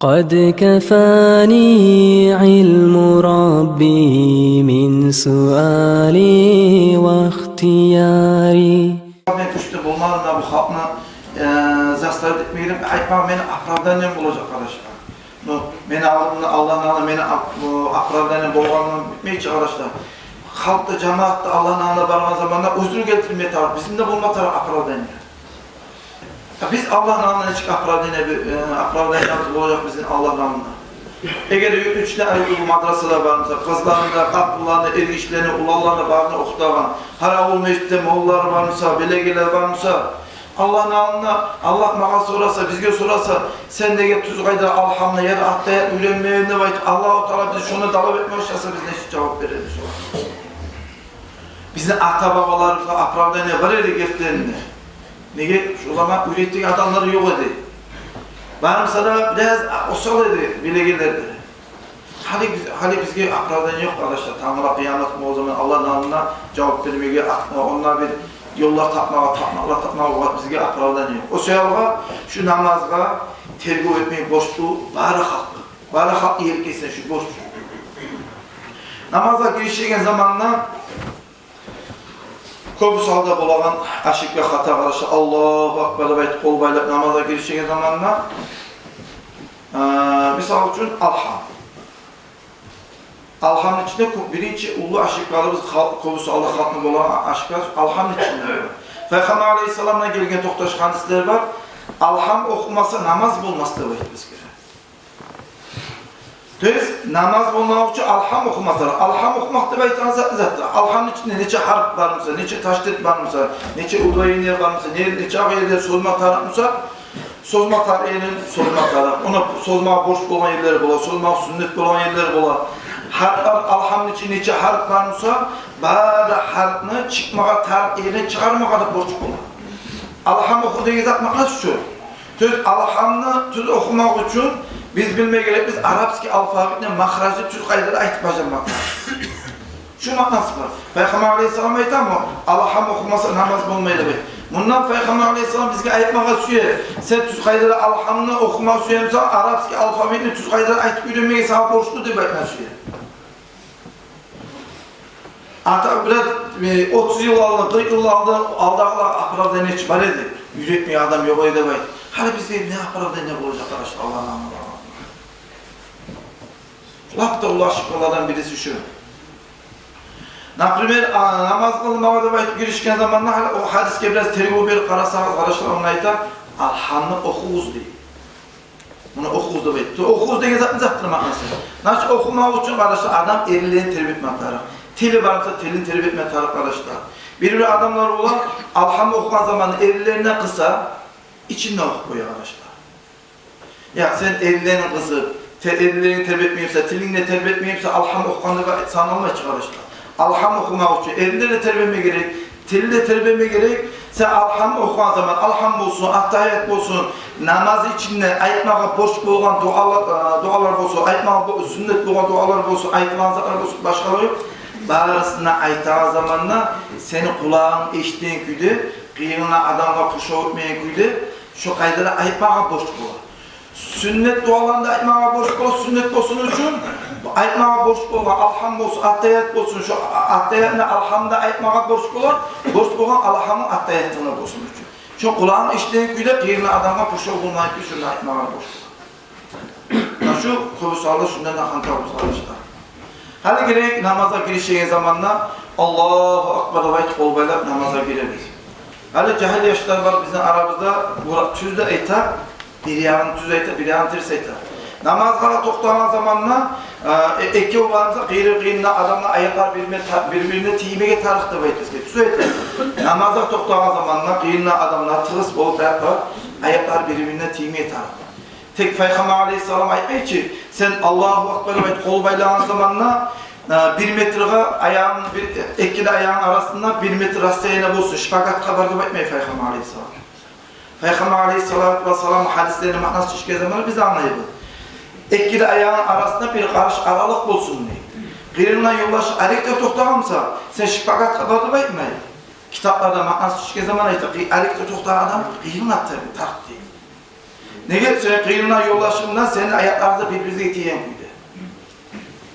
قد كفاني علم ربي من سؤالي واختياري. Ben düştü bulmadım da bu halkına zastar etmeyelim. Aytma beni apravdan olacak arkadaşlar. Beni Allah'ın alın beni apravdan boğanım bitmeyecek arkadaşlar. Halkta, cemaatta Allah'ın alına barma zamanında özür getirmeye taraf. Bizim de bulma taraf apravdan biz Allah'ın alına çık apravdan olacak bizim Allah'ın alına. Eğer üç tane madrasalar varsa, kızlarında, kapılarında, el işlerini, ulallarında varsa okutan, hara olmayışta moğullar varsa, belegeler varsa, Allah'ın alına, Allah mağa sorarsa, bizge sorarsa, sen de gel tuz kayda alhamla ya da atlaya ülenmeye ne var? Allah-u Teala bizi şunu talep etmeye başlarsa biz ne cevap veririz? Bizim ata babalarımıza apravda ne var idi geflerinde? Nege şu zaman ürettiği adamları yok idi. Varımsa da biraz osal idi, bilegelerdi. Hali bizge apravdan yok arkadaşlar. Tanrı'la kıyamet mi o zaman Allah'ın alına cevap vermeye onlar bir yollar tapmağa bizge apravdan yok. O şeyalga şu namazga terbiye etmeyi boşluğu bari hakkı. Bari hakkı yerkesin şu boşluğu. Namaza girişen zamanla köp salda bolagan aşık ve hata karşı Allahu Akbar ve kol baylap namaza girişen zamanla misal için Alhamın içinde birinci ulu aşıklarımız köp salda halkını bolagan aşıklar Alhamın içinde var. Peygamber Aleyhisselam'la gelgen toktaş hadisler var. Alham okumasa namaz bulması da var bizlere. Biz namaz bulmak için alham okumak lazım. Alham okumak da baytan zaten. Alhamın içinde neçe harf varmısa, neçe taşdit varmısa, neçe udayınlar varmısa, neçe ağaylar sozma tarafmısa, sozma tarihinin sozma taraf. Ona sozma boş olan yerler bola, sozma sünnet olan yerler bola. Harflar alhamın içinde neçe harf varmısa, bazı harfını çıkmağa tarif yerine çıkarmağa da boş bola. Alham okuduğu zatmak nasıl şu? Söz alhamını tüz okumak için biz bilmeye gerek, biz Arapski alfabetle mahrajı Türk kayıtları aytıp başlamak. Şu manası var. Peygamber Aleyhisselam ayıtan mı? Alham okumasa namaz bulmayla bey. Bundan Peygamber Aleyhisselam bizge ayıtmağa suye. Sen Türk kayıtları alhamını okumak suyemsen Arapski alfabetle Türk kayıtları aytıp yürümeye sana borçlu diye ayıtma suye. Hatta biraz 30 yıl aldı, 40 yıl aldı, aldağlar apravda ne çıkar edi. Yürekmeyen adam yok öyle baydı. Hani bize ne apravda ne bulacak arkadaşlar Allah'ın anlamı. Lapta ulaşıklardan birisi şu. Naprimer namaz kılmaya da bayıp girişken zamanla o hadiske biraz terbiye bir karasanız arkadaşlar onun ayıta alhamını okuyuz diye. Bunu okuyuz da bayıp. Okuyuz diye zaten manası. Nasıl okumak için arkadaşlar adam ellerini terbiye etmek tarafı. Teli varsa telini terbiye etmek tarafı arkadaşlar. Bir adamlar olan alhamı okuyan zamanı ellerine kısa, içinde okuyor arkadaşlar. Ya sen ellerini kısıp, ellerini terbiye etmeyimse, tilinle terbiye etmeyimse alham okuyanda sana olmaya arkadaşlar. Alham okumak için ellerine terbiye etmeye gerek, tilinle terbiye etmeye gerek. Sen alham okuyan zaman alham olsun, attahiyat olsun, namazı içinde ayetmağa boş olan dualar olsun, ayetmağa sünnet olan dualar olsun, ayetmağa zaklar olsun, başkaları yok. Bağırısına aytağı zamanla seni kulağın eştiğin küydü, kıyığına adamla puşa etmeyen küydü, şu kaydıra ayetmağa boş olur. Sünnet dualarında ayetmağa boş olur, sünnet olsun için ayetmağa boş olur, alham olsun, attahiyat olsun, şu attahiyatına alhamda ayetmağa boş olur, boş olan alhamın attahiyatına olsun için. Şu kulağın eştiğin küydü, kıyığına adamla puşa olmayıp şunu ayetmağa boş olur. Şu kubusalda şundan da hanta kubusalda. Hali gerek namaza girişen zamanla Allahu Akbar ve kol baylar namaza gireriz. Hali cahil yaşlar var bizim aramızda tüzde aytar, bir yağın tüz aytar, bir yağın ters aytar. Namazlara toktağın zamanla eki olansa gıyri adamla ayaklar birbirine tiyimege tarıkta baytız. Tüz aytar. Namaza toktağın zamanla gıyri adamla tığız olup ayaklar birbirine tiyimege tarıkta. Tek Peygamber Aleyhisselam aytmayı ki sen Allahu Akbar ve kol baylağın zamanla 1 metreye ayağın, ekili ayağın arasında 1 metre rastayına bulsun. Şifakat kabardı bakmayı Peygamber Aleyhisselam. Peygamber Aleyhisselatü Vesselam hadislerinin manası çıkıyor zamanı biz anlayalım. Ekili ayağın arasında bir karış aralık bulsun diye. Gıyrinden yollaşı alikte toktağımsa sen şifakat kabardı bakmayı. Kitaplarda manası çıkıyor zamanı alikte toktağı adam gıyrin attı tart diye. Nege sen kıyılına yollaşımından senin ayaklarınızı birbirine tiyen kuydu.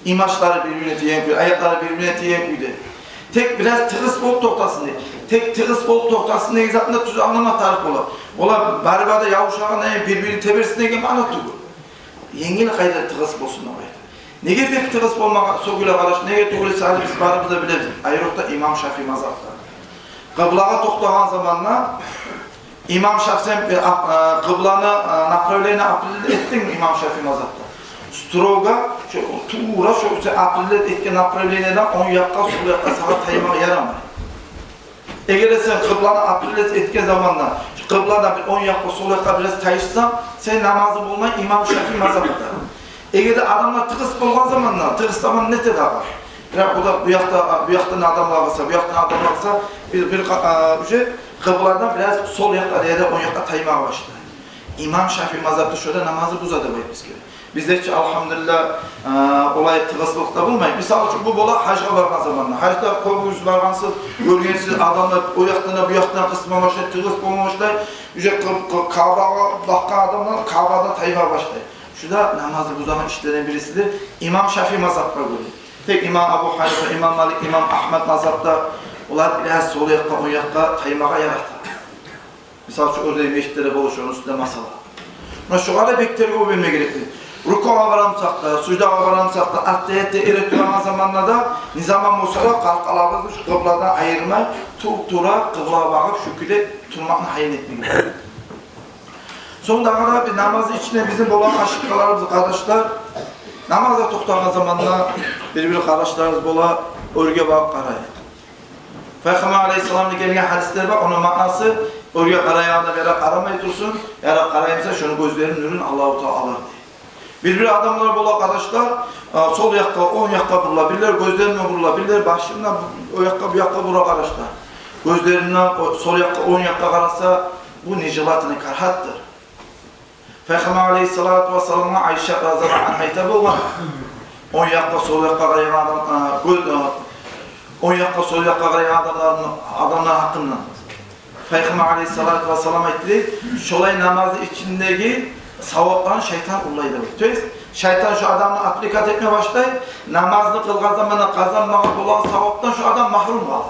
İmaçları birbirine tiyen kuydu, ayakları birbirine tiyen kuydu. Tek biraz tığız bol toktasın diye. Tek tığız bol toktasın diye zatında tuz anlama tarif ola. Ola baribada yavuşağın birbirini tebersine gibi anlattı bu. Yengil kayda tığız bolsun olaydı. Nege pek tığız bolmağa soguyla karış, nege tuğulu sahili biz baribada biliriz. Ayrıqta İmam Şafii mazhabda. Kıblağa toktağın zamanla İmam Şafii kıblanı napravleyine aprilde ettin mi İmam Şafii mazhabda? Stroga, tuğura şu aprilde etken napravleyneden 10 yakka, sol yakka sağa taymağa yaramay. Eğer sen kıblanı aprilde etken zamanla kıblada bir 10 yakka, sol yakka biraz tayışsan sen namazı bulma İmam Şafii mazhabda. Eğer de adamlar tıkıs bolğan zamanla, tıkıs zaman ne tedavı? Bu da bu yaktan adamlar varsa, bu yaktan adamlar varsa bir kıbladan biraz sol yakta ya da 10 yakta taymağa başladı. İmam Şafii mazhabda şöyle namazı buzadı biz gibi. Bizde hiç elhamdülillah olay tıkıslıkta bulmayın. Misal için bu bola hacga vargan zamanla. Hacda koyduğunuz vargansız, görgensiz adamlar o yaktan bu yaktan kısma başlayı, tıkıs bulma başlayı. Kabe'ye bakkan adamlar Kabe'da taymağa başlayı. Şu da namazı buzanan işlerden birisidir. İmam Şafii mazhabda görüyor. Tek İmam Abu Hanife, İmam Malik, İmam Ahmed mazhabda onlar biraz sol yakka, o yakka taymağa yaratır. Misal şu örneğin meşitlere buluşuyor, üstünde masala. Şu kadar bekleri o bilme gerekli. Ruku'a varamsakta, sucdağa varamsakta, attayette erettiğimiz zamanla da Nizam-ı Musa'la kalkalabızı şu kıbladan ayırmay, tuğ-tuğra kıblaya bakıp şüküle turmakla hayal etmeyi. Sonunda kadar bir namazı içine bizim olan aşıklarımız, kardeşler, namaza toktağın zamanla birbiri kardeşlerimiz bola örgü bakıp karayın. Peygamber Aleyhisselam'da gelen hadisler var, onun manası örgü karayağında böyle karamayı dursun, ya da karayımsa şunu gözlerinin nurun Allah-u Teala alır diye. Birbiri adamlar bola kardeşler, sol yakka, 10 yakka vurulabilirler, gözlerinden vurulabilirler, başından o yakka, bu yakka vurur kardeşler. Gözlerinden sol yakka, 10 yakka kararsa bu nicilatını karhattır. Peygamber Aleyhisselatü Vesselam'a Ayşe Razı'na anhayta bulgan. 10 yakka, sol yakka karayan adam, 10 yakka, sol yakka karayan adamlar hakkından. Peygamber Aleyhisselatü Vesselam etti, şolay namazı içindeki savaptan şeytan urlaydı. Tüyüz, şeytan şu adamla aplikat etmeye başlayıp, namazını kılgan zamanla kazanmağa olan savaptan şu adam mahrum kalır.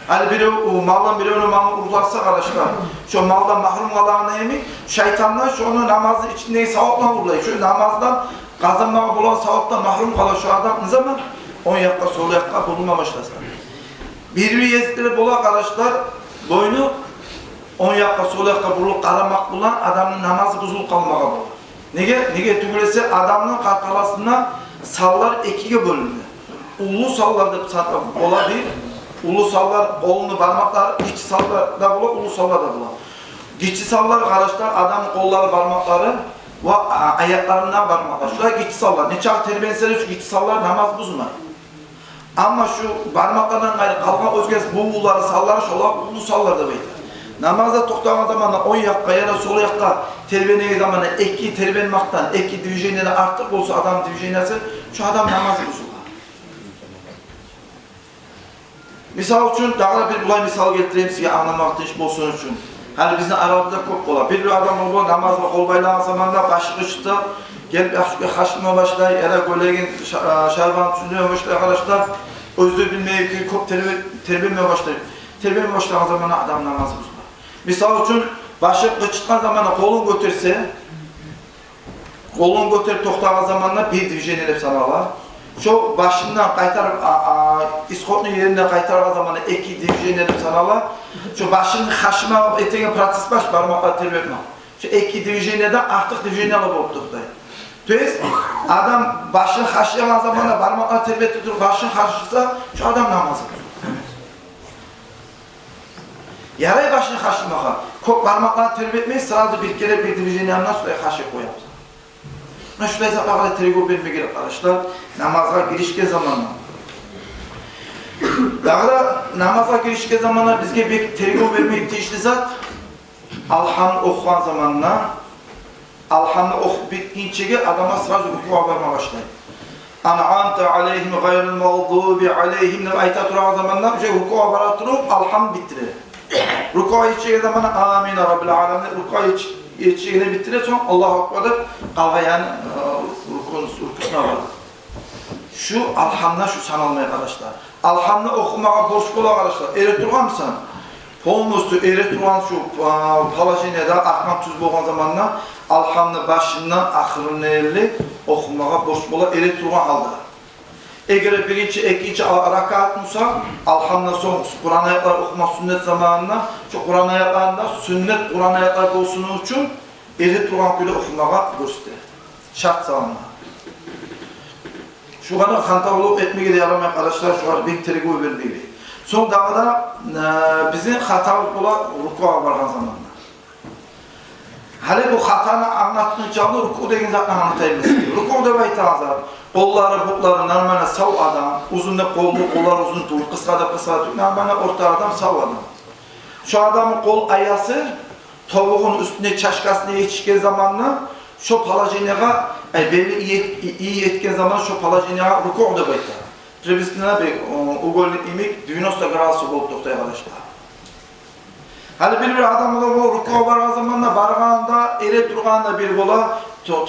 Hani biri maldan biri onu malını uzatsa kardeşler, şu maldan mahrum kalan neymi? Şeytanlar şu onu namazı içindeki savapla urlayıp, şu namazdan kazanmağa olan savaptan mahrum kalır şu adam ne zaman? 10 yakka, sol yakka bulunmamışlasın. Birbiri yezdileri bola kardeşler, boynu 10 yakka, sol yakka bulup karamak bulan adamın namazı buzulup kalmağa bulur. Nege tügülese adamın kalkalasına sallar ikiye bölündü. Ulu sallar da olabilir. Ulu sallar, kolunu, parmaklar, geçi sallar da bulan, ulu sallar da bulan. Geçi sallar kardeşler, adamın kolları, parmakları ve ayaklarından parmaklar. Şurada geçi sallar. Ne çağ terbiyenseli şu geçi sallar namaz bozulmaz. Ama şu parmaklarından gayrı kalkan özgesi bu uluları sallar, şolar, ulu sallar da beyler. Namazda toktağın zamanla 10 yakka ya da sol yakka terbiyenin zamanla eki terbiyenmaktan, eki divijinleri artık olsa adam divijinesi, şu adam namazı bozulur. Misal için daha bir bulay misal getireyim size anlamak için olsun için. Hani bizim aramızda çok ola. Bir adam oldu namazla kol baylanan zamanla başı kışta gelip haşmaya başlayı, ya da kolegin şarban tüzmeye başlayı arkadaşlar özür bilmeye ki çok terbiyemeye başlayı. Terbiyemeye başlayan zamanla adam namazı bozulur. Misal için başı kıçıtkan zamanla kolun götürüp toktağın zamanla bir divijen edip sanarlar. Şu başından kaytarıp, iskotlu yerine kaytarıp zamanla iki divijen edip sanarlar. Şu başının haşma eteğin pratis baş parmakla terbiye etmem. Şu iki divijen edip artık divijen alıp olup toktayı. Tüyüz, adam başını haşlayan zamanla parmakla terbiye tutup başını haşlasa şu adam namazı. Yarayı başını haşlamağa, parmakla terbiye etmeyi sırada bir kere bir divijen yanına suya haşlık koyalım. Şuraya zapağda tergib vermek gerek arkadaşlar, namaza girişke zamanla. Daha da namaza girişke zamanla bizge bir tergib vermek ihtiyaclı zat, Alham'ı okuyan zamanla, Alham'ı okup bittiğince adama sırada hukuka varma başlayın. An'amte aleyhim gayril mağdubi aleyhim ne ayta turan zamanla hukuka varatırıp Alham bitirir. Ruku'a içeceği zamanla amin Rabbil alemin, ruku'a yetişigine bitire son Allahu Ekber qalğayan rukusuna var. Şu alhamna şu sanalmaya arkadaşlar. Alhamna okumağa borç bola arkadaşlar. Ere turğamsan polnustu ere turğan şu palajineda arkan tuz bolğan zamanla alhamna başından ahırına elli okumağa borç bola ere turğan halda. Eğer birinci, ikinci rakat musa, alhamdülillah son Kur'an ayetler okuma sünnet zamanında, şu Kur'an ayetlerinde sünnet Kur'an ayetler olsun için eri Kur'an köyde okumağa göster. Şart zamanında. Şu kadar hantavlılık etmeye de yaramaya arkadaşlar, şu kadar bir tergi vermeyi. Son dağda bizim hatamız olan rukuğa vargan zamanında. Hali bu hatanı anlatmayacağını ruku degen zaten anlatayım. Ruku da baytağızlar. Kolları, bukları, normalde sav adam, uzun da kollar uzun tuğur, kısa da kısa tuğur, normalde orta adam sav adam. Şu adamın kol ayası, tavuğun üstüne çaşkasına yetişken zamanla, şu palajinaga, belli iyi yetken zaman şu palajinaga ruku da baytağız. Trebisine bir ugollik imik, 90 gradası bolup toktay arkadaşlar. Hali bir adam da bu ruku var zamanla barğanda, ere durğanda bir bola,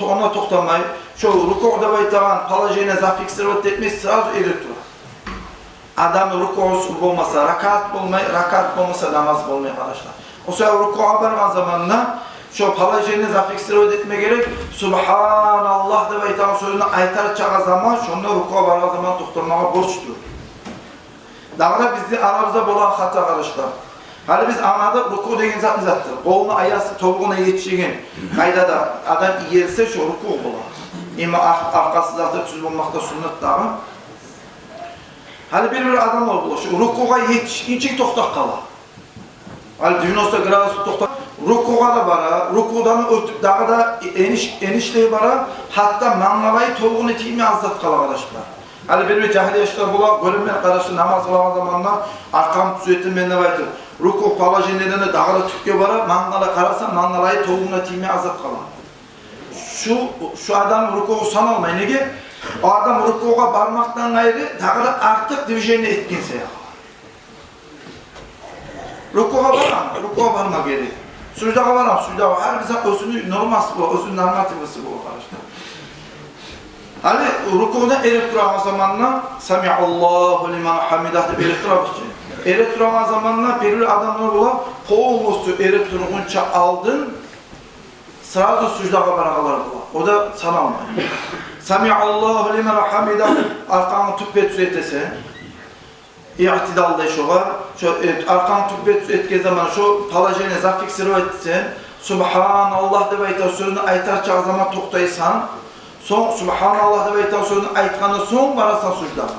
ona toktamayı, şu ruku'da baytağın palajine zafiksirvat etmiş sırası eri durur. Adam ruku'u olmasa, rakat olmasa namaz olmaya arkadaşlar. O sefer ruku'a barğan zamanla şu palajine zafiksirvat etme gerek, Subhanallah da baytağın sözünü aytar çağa zaman, şunda ruku'a barğan zaman tokturmağa borçtur. Dağda bizde aramızda bolan hata arkadaşlar. Hali biz anladık, ruku degen zattır. Kolunu ayası tobuğuna yetişigen, kayda da adam iyelse şu ruku bolar. İma arkası zaten tüz bulmakta sünnet dağı. Hali bir adam olur, şu rukuğa yetişkince toktak kala. Hali 90 gradası toktak. Rukuğa da bara, rukudan ötüp dağı da enişteyi bara, hatta mangalayı tobuğunu tiymi azzat kala arkadaşlar. Hali bir cahil yaşlar bolar, görünmeyen kardeşler namaz kılan zamanla arkam tüzetim ben ne baytır. Ruku palajineden de dağda tükke bara, mangala karasa mangalayı tobuğuna tiymi azzat kala. Şu adam ruku'u sanalmayın nege? O adam ruku'a barmaktan gayrı dağda artık divijeni etkinse ya. Ruku'a barma gerek. Sujudaga baram, sujudaga her bize özünü norması bu, özünü normativisi bu arkadaşlar. Hali ruku'da erip duran zamanla Sami'allahu liman hamidah deb erip duran için. Erip duran zamanla bir adamlar bola polnustu erip durgunça aldın sırada sujudaga baragalar bola. O da sanalmayın. Sami'allahu liman hamidah arkanı tübbet etese i'tidalda şu var. Şu arkanı tübbet etken zaman şu palajene zafik sırı etsen Subhanallah deb aytar sözünü aytarça zaman toktaysan son Subhanallah deb aytar sözünü aytkandan son barasan sujudaga.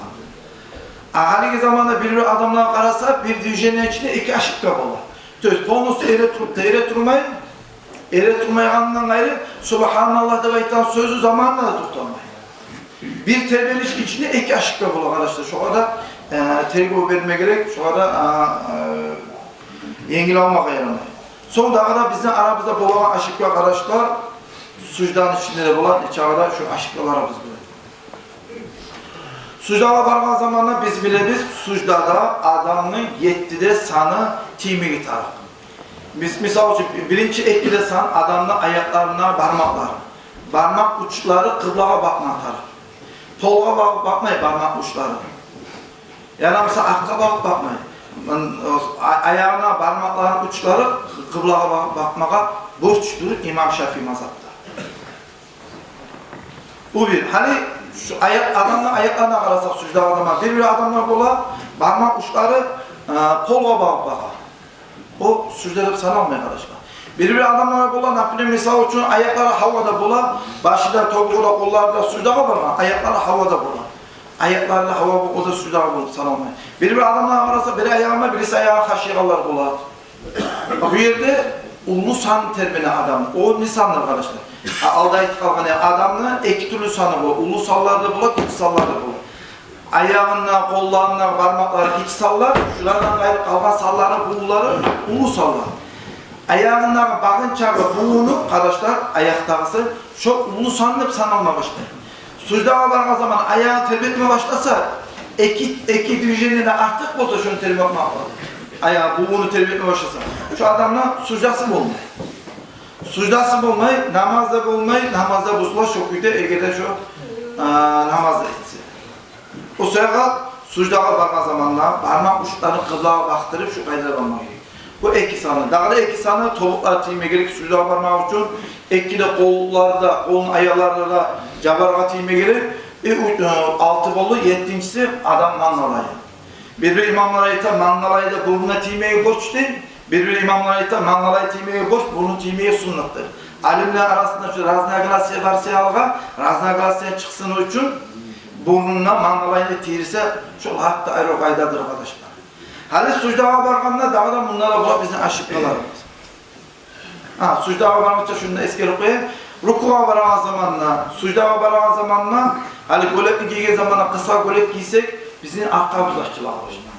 Haliki zamanda bir adamlar karasa bir divijenin içinde iki aşıkka bola. Töz polnusu ere turmayın. Ere turmaygandan gayrı Subhanallah deb aytan sözü zamanla da toktanmayın. Bir terbiyeliş içinde iki aşıkka bola arkadaşlar. Şu kadar tergib verme gerek, şu kadar yengil almaka yaramayın. Son dağda bizim aramızda bolan aşıkka arkadaşlar sujudanın içinde de bolan içeride şu aşıkkalara biz böyle. Sujudaga bargan zamanla biz bilemiz sujdada adamın 7'de sanı timi gitar. Biz misal için birinci ekide san adamın ayaklarına parmak uçları kıblaga bakma atar. Tolga bakmayı parmak uçları. Yani mesela arka bakmayı. Ayağına parmakların uçları kıblaga bakmaga borçtur İmam Şafii mazhabında. Bu bir. Hani şu adamla ayaklarına karasak sujudaga zaman bir adamlar bola parmak uçları polga baka. O sujuda sanalmıyor arkadaşlar. Bir adamlar bola napile misal için ayakları havada bola, başı da topuğu da kolları da sujudaga barma, ayakları havada bola. Ayaklarla hava o da sujudaga sanalmıyor. Bir adamlar arasa biri ayağına birisi ayağı haşigalar bola. Bu yerde ulu san termini adam. O nisanlar arkadaşlar. Aldayıp kalgan adamın iki türlü sanı bu. Ulu sallarda bola, iç sallarda bola. Ayağına, kollarına, parmakları iç sallar, şulardan gayrı kalgan salları, buğuları ulu sallar. Ayağına bakın çağı buğunu arkadaşlar ayaktağısı çok ulu sanıp sanılma başlar. Sujudaga bargan zaman ayağı terbiyetme başlasa iki divijenine artık olsa şunu terbiyetme yapmalı. Ayağı buğunu terbiyetme başlasa. Şu adamla sujudası olmuyor. sujdası bulmay, namazda bulmay, namazda buzula şokuyda egede şu namazda etsi. O sefer sucdağa bargan zamanla parmak uçlarını kıblağa baktırıp şu kaydara barmak gerek. Bu iki sanı. Dağda iki sanı toluklar tiyme gerek sucdağa barmak için. Ekide kollarda, kolun ayarlarda da cabarga tiyme gerek. Altı kolu, yettincisi adam mangalayı. Bir imamlar ayıta mangalayı da burnuna tiymeye borç değil. Bir imamlar ayıta mangalayı tiymeye borç, burnu tiymeye sunnattır. Alimler arasında şu raznaglasya varsa alga, raznaglasya çıksın için burnuna mangalayını tiyirse şu hatta ayrı kaydadır arkadaşlar. Hali sucdağa barganda dağda bunlara bu bizim aşıklarımız. Sucdağa barganda şunu da eski koyayım. Rukuğa varan zamanla, sucdağa varan zamanla, hali golek giyge zamanla kısa golek giysek bizim arkamız açılan başlar.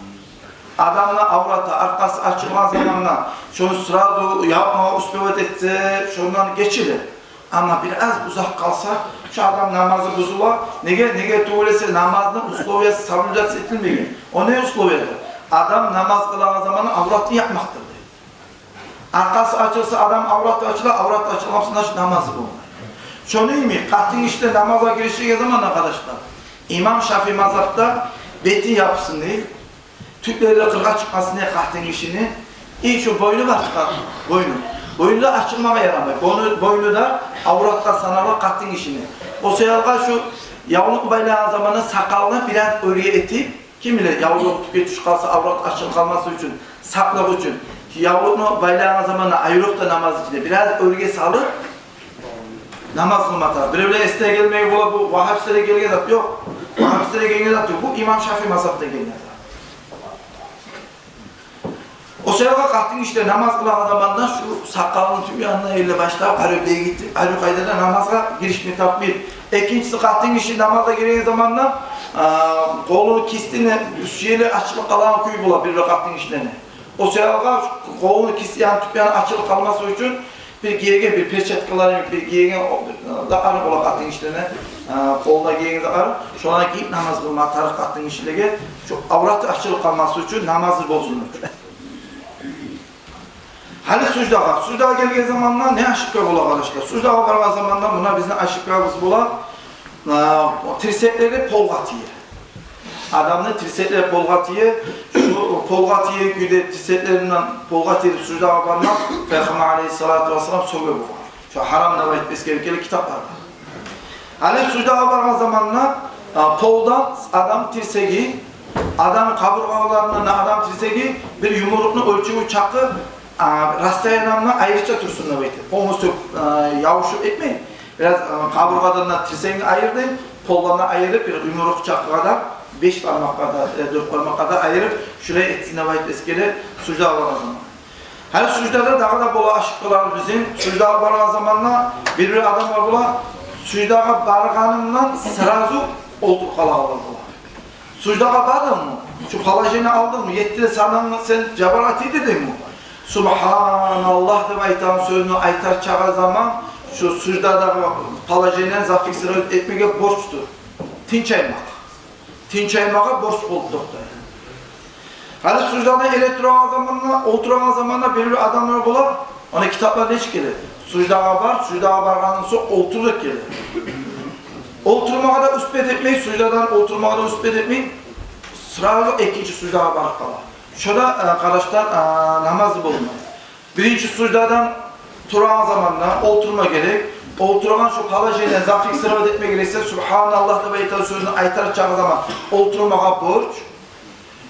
Adamla avrata, arkası açılan zamanla şunu sırada yapmaya usbevet etse, şundan geçilir. Ama biraz uzak kalsa, şu adam namazı bozula, nege tuğlesi namazını usloviyası sabırcası etilmeyin. O ne usloviyası? Adam namaz kılan zamanı avratını yapmaktır. Arkası açılsa adam avratı açılır, avratı açılmasında namazı bulunur. Şunu mi? Kahtın işte namaza girişi zaman arkadaşlar. İmam Şafii mazhabda beti yapsın değil, tüpleriyle kırğa çıkmasın diye kahtın işini, iyi şu boynu var çıkar, boynu. Boynu da açılmaya yaramıyor. Boynu da avratta sanarlar kahtın işini. O seyalga şu yavruluk baylayan zamanı sakalını biraz örüye etip, kim bilir yavruluk tüpe tuş kalsa avrat açıl kalması için, saklık için, yavruluk baylayan zamanı ayrılıkta namaz içinde biraz örüye salıp, namaz kılmakta. Böyle esteye gelmeye bola bu Vahhabistlere gelge zat yok. Vahhabistlere gelge zat yok. Bu İmam Şafii mazhabda gelge zat. O sırada kalktın işte namaz kılan zamandan şu sakalının tüm yanına elle başlayıp Aröb'ye gitti. Aröb kaydıyla namaza giriş metap bir. İkincisi kalktın işte namaza girdiğin zamandan kolunu kistini üstüyle açılıp kalan kuyu bula bir kalktın işlerini. O sırada kolunu kistiyen tüm yanına açılıp kalması için bir giyege bir peçet kılarım, bir giyege da arı olak attığın işlerine, koluna giyege de arı, şu ana giyip namaz kılmak, tarık attığın işlerine, şu avratı açılıp kalması için namazı bozulur. Hani sucdağa geldiği zamanla ne aşıklar bula arkadaşlar? Sucdağa varma zamanla buna bizim aşıklarımız bula, tirsekleri polgatiye. Adamın tirsekleri polgatiye, şu polgatiye güde tirseklerinden polgatiye sucdağa varma, Peygamber aleyhissalatu vesselam soruyor bu. Şu haramda ve etmesi gerekli kitaplar var. Hani sucdağa varma zamanla poldan adam tirsegi, adam kaburgalarından adam tirsegi bir yumruklu ölçümü çakı rastayanamla ayrıca tursunla bekle. Polmusu yavuşup etmeyin. Biraz kaburgadan tirseğini ayırdın, pollarına ayırıp bir yumruk çakı kadar 5 parmak kadar, 4 parmak kadar ayırıp şuraya etsine vahit eskeri sucdağa varan zaman. Hani sucdada daha da bola aşıklar bizim. Sucdağa varan zamanla bir adam var bola. Sucdağa barganından sırazı oltup kalağı var bola. Sucdağa vardın mı? Şu palajeni aldın mı? Yettire sananla sen cabarati dedin mi? Subhanallah da aytan sözünü aytar çağa zaman şu sucdada palajenen zafik sıra etmeye borçtur. Tinç aymağa borç bulduk da. Hani sucdada elektroğa zamanla, oturan zamanla bir adamlar bulup, ona kitaplar ne gelir? Sucdağa var, sucdağa varganın sonra oturuk gelir. Oturmağa da üspet etmeyin, sucdadan oturmağa da üspet etmeyin. Sırada ikinci sucdağa var kalan. Şurada arkadaşlar namazı bulunur. Birinci sucdadan turan zamanla oturma gerek. Oturan şu palajıyla zafik sıravat etme gerekse Subhanallah da beytan sözünü aytar çağı zaman oturmağa borç.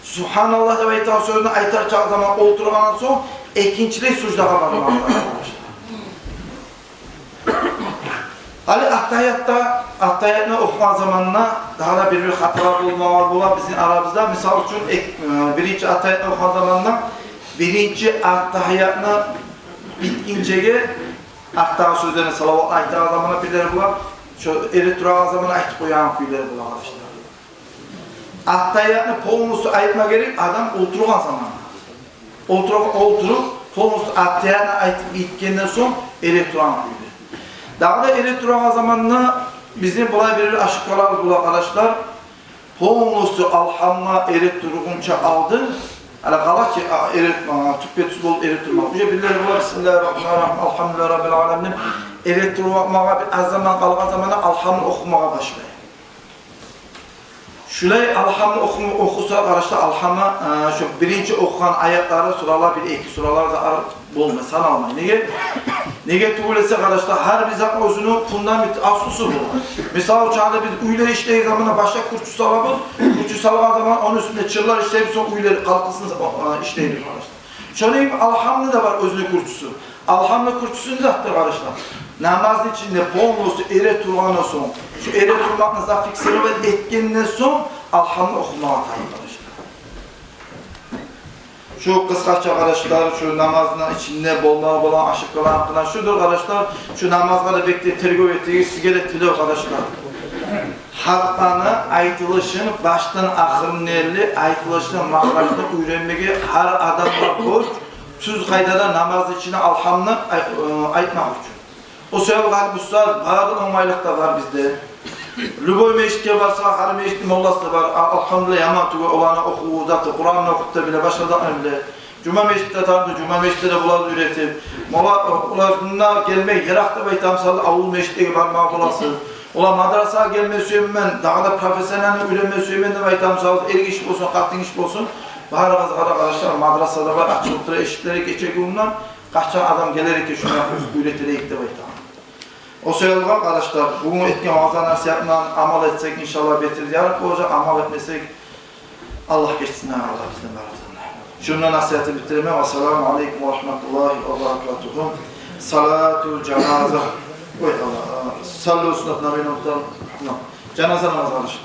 Subhanallah da beytan sözünü aytar çağı zaman oturmadan sonra ikincilik sucdağa varmak arkadaşlar. Ali Ahtayat'ını okuman zamanına daha da bir hatalar bulmalar bizim aramızda. Misal için birinci Ahtayat'ını okuman zamanına birinci Ahtayat'ını bitinceye Ahtayat sözlerine salavat aytar zamanına birileri bulan şu elektroğa zamanına aytıp koyan birileri bulan arkadaşlar. Ahtayat'ını polmusu aytma gerek adam oturulan zamanına. Oturup polmusu Ahtayat'ını aytıp bitkenden sonra elektroğa birileri. Daha da elektroğa zamanına bizim bulay bir aşıklar bu arkadaşlar. Polmusu alhamla elektroğunca aldın, Hala kala ki eritme, tüppetsiz olup eritme. Uca birileri var, Bismillahirrahmanirrahim, Elhamdülillah Rabbil Alemin. Erittirmeye bir az zaman kalgan zamanda Alhamdülillah okumaya başlayın. Şulay Alhamdülillah okusa arkadaşlar Alhamdülillah şu birinci okuyan ayetleri suralar bir iki suralar da bulma sana almayın. Nege tuğlese arkadaşlar her bir zaman özünü fundament aslısı bu. Mesela uçağında biz uyları işleyiz zamanla başka kurçu salamız. Kurçu salaman zaman onun üstünde çırlar işleyip sonra uyları kalkısını işleyiz arkadaşlar. Şöyle gibi Alhamdülillah da var özünü kurçusu. Alhamdülillah kurçusunu zaten arkadaşlar. Namazın içinde bonlusu ere turğana son. Şu ere turmakla fiksiri ve etkinliğinden son Alhamdülillah okumaya atar arkadaşlar. Şu kıskaç arkadaşlar, şu namazın içinde bollar aşıklar hakkında şudur arkadaşlar. Şu namazlarda bekleyi tergov ettiği sigara ettiği arkadaşlar. Hakkını aytılışın baştan ahırın nerli aytılışın mahrajını öğrenmeye her adamla borç. Söz kaydada namaz içine Alhamdülillah aytmak için. O sebep kalbuslar bazı onmaylık da var bizde. Lüboy meşitke varsa her meşitin mollası da var. Alhamdülillah yaman olanı oku, zaten Kur'an'ını okup da bile başladan öyle. Cuma meşitte tanıdı, Cuma meşitte de bulan üretip. Mollalarına gelmek, Yerak'ta ve tamsalı avul meşitte varmak olası. Ola madrasaya gelme söylemen, daha da profesyonel öğrenme söylemen de ve tamsalı erik iş olsun, katın iş olsun. Bahar arkadaşlar madrasada var, açılıkları eşitlere geçecek bundan. Kaçan adam gelerek ki şuna üreterek de baytam. O söylediğim arkadaşlar, bugün etken vaazdan nasihatından amal etsek inşallah betir yarık olacak, amal etmesek Allah geçsinler Allah bizden baratınlar. Şununla nasihatı bitirmem. Esselamu Aleyküm ve Rahmetullahi ve Berekatuhu. Salatul cenaze. Sallu sünnet nabiyine muhtemelen. Cenaze namazı arkadaşlar.